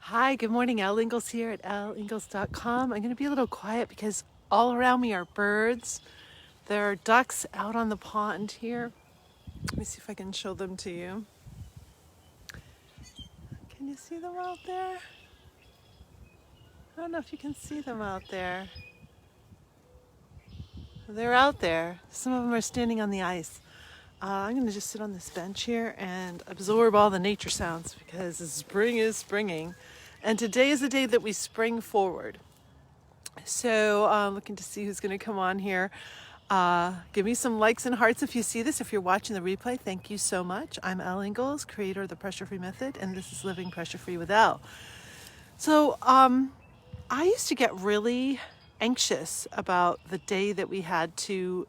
Hi, good morning. Elle Ingalls here at elleingles.com. I'm going to be a little quiet because all around me are birds. There are ducks out on the pond here. Let me see if I can show them to you. Can you see them out there? I don't know if you can see them out there. They're out there. Some of them are standing on the ice. I'm going to just sit on this bench here and absorb all the nature sounds because spring is springing. And today is the day that we spring forward. So looking to see who's going to come on here. Give me some likes and hearts if you see this. If you're watching the replay, thank you so much. I'm Elle Ingalls, creator of the Pressure Free Method, and this is Living Pressure Free with Elle. So I used to get really anxious about the day that we had to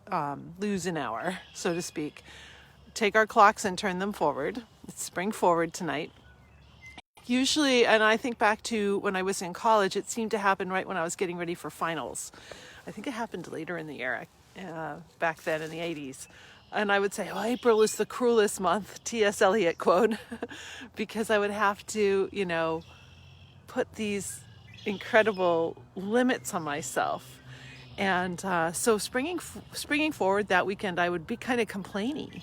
lose an hour, so to speak. Take our clocks and turn them forward. It's spring forward tonight. Usually, and I think back to when I was in college, it seemed to happen right when I was getting ready for finals. I think it happened later in the year, back then in the 80s. And I would say, oh, April is the cruelest month, T.S. Eliot quote, because I would have to, put these incredible limits on myself. And so springing forward that weekend, I would be kind of complaining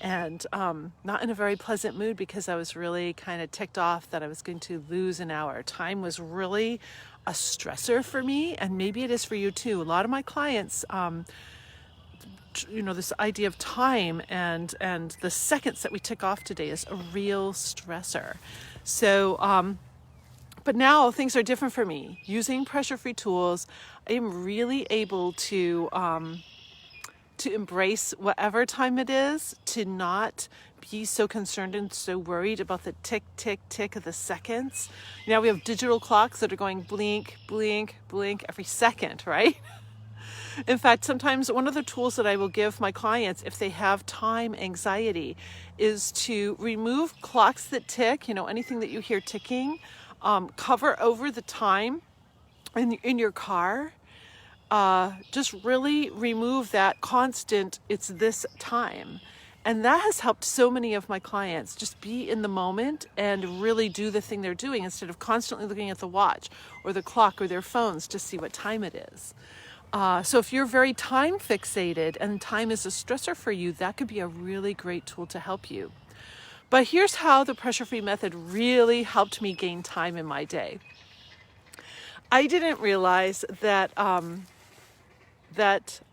and not in a very pleasant mood because I was really kind of ticked off that I was going to lose an hour. Time was really a stressor for me, and maybe it is for you too. A lot of my clients, this idea of time and the seconds that we tick off today is a real stressor. So, but now things are different for me. Using pressure-free tools, I am really able to embrace whatever time it is, to not be so concerned and so worried about the tick, tick, tick of the seconds. Now we have digital clocks that are going blink, blink, blink every second, right? In fact, sometimes one of the tools that I will give my clients if they have time anxiety is to remove clocks that tick, anything that you hear ticking, cover over the time in your car. Just really remove that constant, it's this time. And that has helped so many of my clients just be in the moment and really do the thing they're doing instead of constantly looking at the watch or the clock or their phones to see what time it is. So if you're very time fixated and time is a stressor for you, that could be a really great tool to help you. But here's how the pressure-free method really helped me gain time in my day. I didn't realize that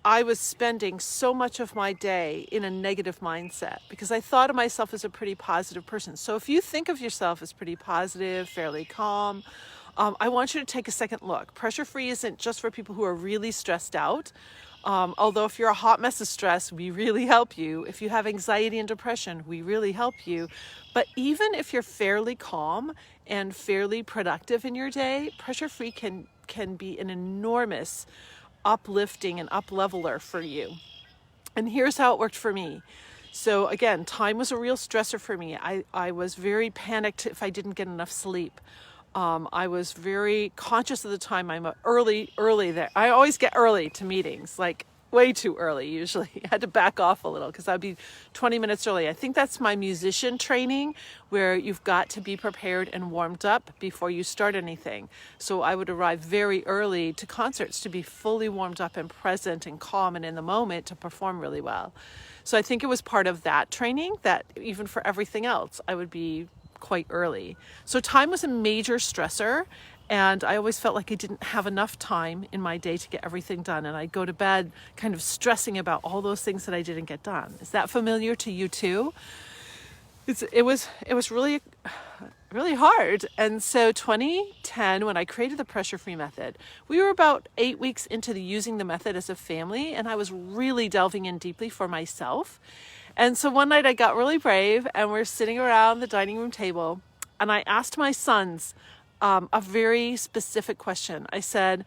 I was spending so much of my day in a negative mindset because I thought of myself as a pretty positive person. So if you think of yourself as pretty positive, fairly calm, I want you to take a second look. Pressure-free isn't just for people who are really stressed out. Although if you're a hot mess of stress, we really help you. If you have anxiety and depression, we really help you. But even if you're fairly calm and fairly productive in your day, pressure-free can be an enormous uplifting and up-leveler for you. And here's how it worked for me. So again, time was a real stressor for me. I was very panicked if I didn't get enough sleep. I was very conscious of the time. I'm early there. I always get early to meetings, like way too early usually. I had to back off a little because I'd be 20 minutes early. I think that's my musician training where you've got to be prepared and warmed up before you start anything. So I would arrive very early to concerts to be fully warmed up and present and calm and in the moment to perform really well. So I think it was part of that training that even for everything else, I would be quite early. So time was a major stressor, and I always felt like I didn't have enough time in my day to get everything done, and I'd go to bed kind of stressing about all those things that I didn't get done. Is that familiar to you too? It was really hard. And so 2010, when I created the pressure-free method, we were about 8 weeks into using the method as a family, and I was really delving in deeply for myself. And so one night I got really brave and we're sitting around the dining room table and I asked my sons a very specific question. I said,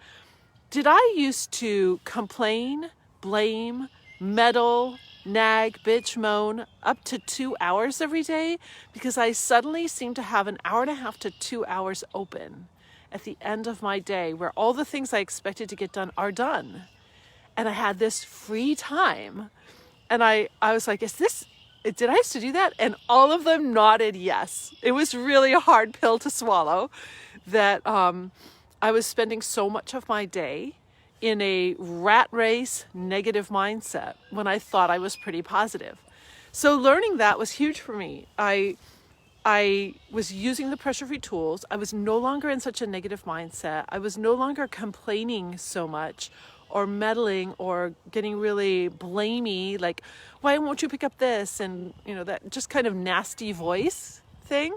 did I used to complain, blame, meddle, nag, bitch, moan up to 2 hours every day? Because I suddenly seem to have an hour and a half to 2 hours open at the end of my day where all the things I expected to get done are done. And I had this free time. And I was like, did I used to do that? And all of them nodded yes. It was really a hard pill to swallow that I was spending so much of my day in a rat race negative mindset when I thought I was pretty positive. So learning that was huge for me. I was using the pressure-free tools. I was no longer in such a negative mindset. I was no longer complaining so much or meddling or getting really blamey, like, why won't you pick up this? And, that just kind of nasty voice thing.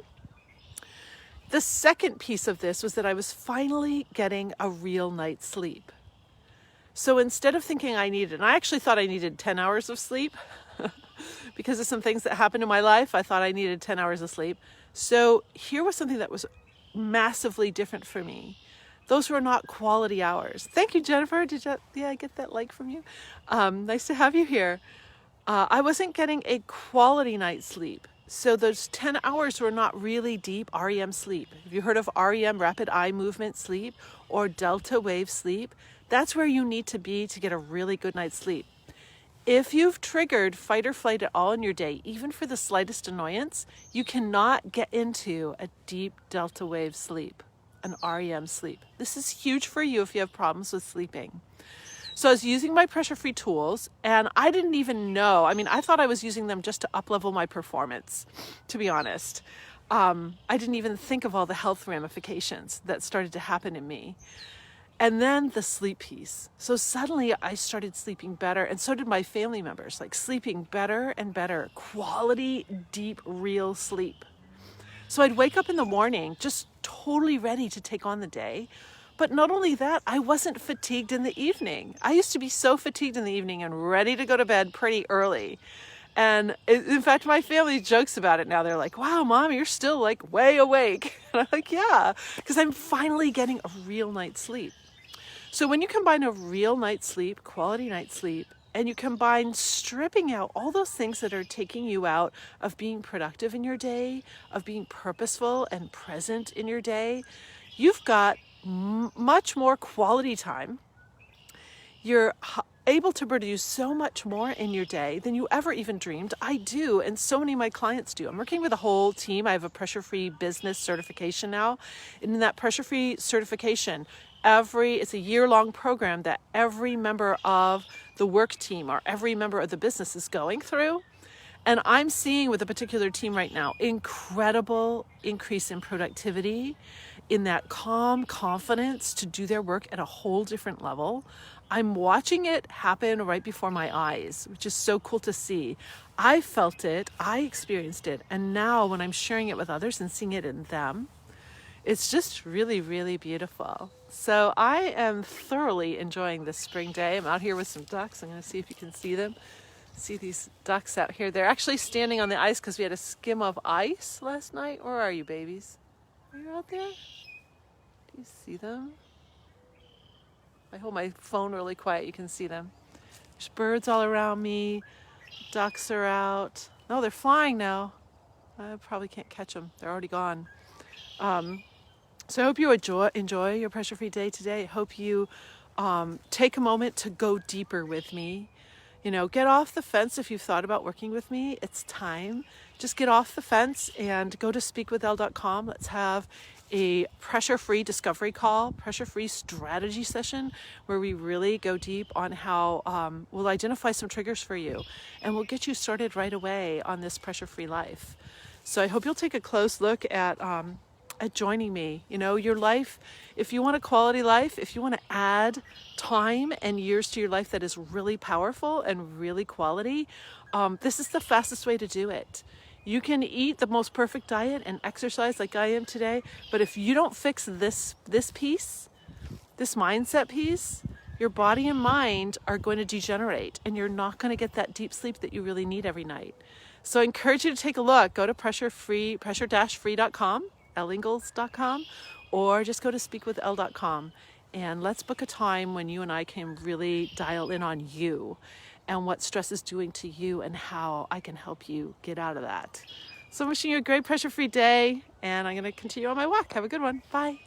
The second piece of this was that I was finally getting a real night's sleep. So instead of thinking and I actually thought I needed 10 hours of sleep because of some things that happened in my life. I thought I needed 10 hours of sleep. So here was something that was massively different for me. Those were not quality hours. Thank you, Jennifer. I get that like from you? Nice to have you here. I wasn't getting a quality night's sleep. So those 10 hours were not really deep REM sleep. Have you heard of REM, rapid eye movement sleep, or delta wave sleep? That's where you need to be to get a really good night's sleep. If you've triggered fight or flight at all in your day, even for the slightest annoyance, you cannot get into a deep delta wave sleep, an REM sleep. This is huge for you if you have problems with sleeping. So I was using my pressure-free tools, and I didn't even know. I thought I was using them just to up-level my performance, to be honest. I didn't even think of all the health ramifications that started to happen in me. And then the sleep piece. So suddenly I started sleeping better, and so did my family members, like sleeping better and better, quality, deep, real sleep. So I'd wake up in the morning just totally ready to take on the day. But not only that, I wasn't fatigued in the evening. I used to be so fatigued in the evening and ready to go to bed pretty early. And in fact, my family jokes about it now. They're like, wow, Mom, you're still like way awake. And I'm like, yeah, because I'm finally getting a real night's sleep. So when you combine a real night's sleep, quality night's sleep, and you combine stripping out all those things that are taking you out of being productive in your day, of being purposeful and present in your day, you've got much more quality time. You're able to produce so much more in your day than you ever even dreamed. I do, and so many of my clients do. I'm working with a whole team. I have a pressure-free business certification now. And in that pressure-free certification, it's a year-long program that every member of the work team or every member of the business is going through. And I'm seeing with a particular team right now, incredible increase in productivity, in that calm confidence to do their work at a whole different level. I'm watching it happen right before my eyes, which is so cool to see. I felt it, I experienced it, and now when I'm sharing it with others and seeing it in them, it's just really, really beautiful. So I am thoroughly enjoying this spring day. I'm out here with some ducks. I'm going to see if you can see them. See these ducks out here. They're actually standing on the ice because we had a skim of ice last night. Where are you, babies? Are you out there? Do you see them? I hold my phone really quiet. You can see them. There's birds all around me. Ducks are out. No, they're flying now. I probably can't catch them. They're already gone. So I hope you enjoy your pressure-free day today. I hope you take a moment to go deeper with me. Get off the fence if you've thought about working with me. It's time. Just get off the fence and go to speakwithelle.com. Let's have a pressure-free discovery call, pressure-free strategy session where we really go deep on how we'll identify some triggers for you and we'll get you started right away on this pressure-free life. So I hope you'll take a close look at joining me. Your life, if you want a quality life, if you want to add time and years to your life that is really powerful and really quality, this is the fastest way to do it. You can eat the most perfect diet and exercise like I am today, but if you don't fix this piece, this mindset piece, your body and mind are going to degenerate and you're not going to get that deep sleep that you really need every night. So I encourage you to take a look. Go to pressure-free.com, elleingles.com, or just go to speakwithelle.com and let's book a time when you and I can really dial in on you and what stress is doing to you and how I can help you get out of that. So I'm wishing you a great pressure-free day and I'm going to continue on my walk. Have a good one. Bye.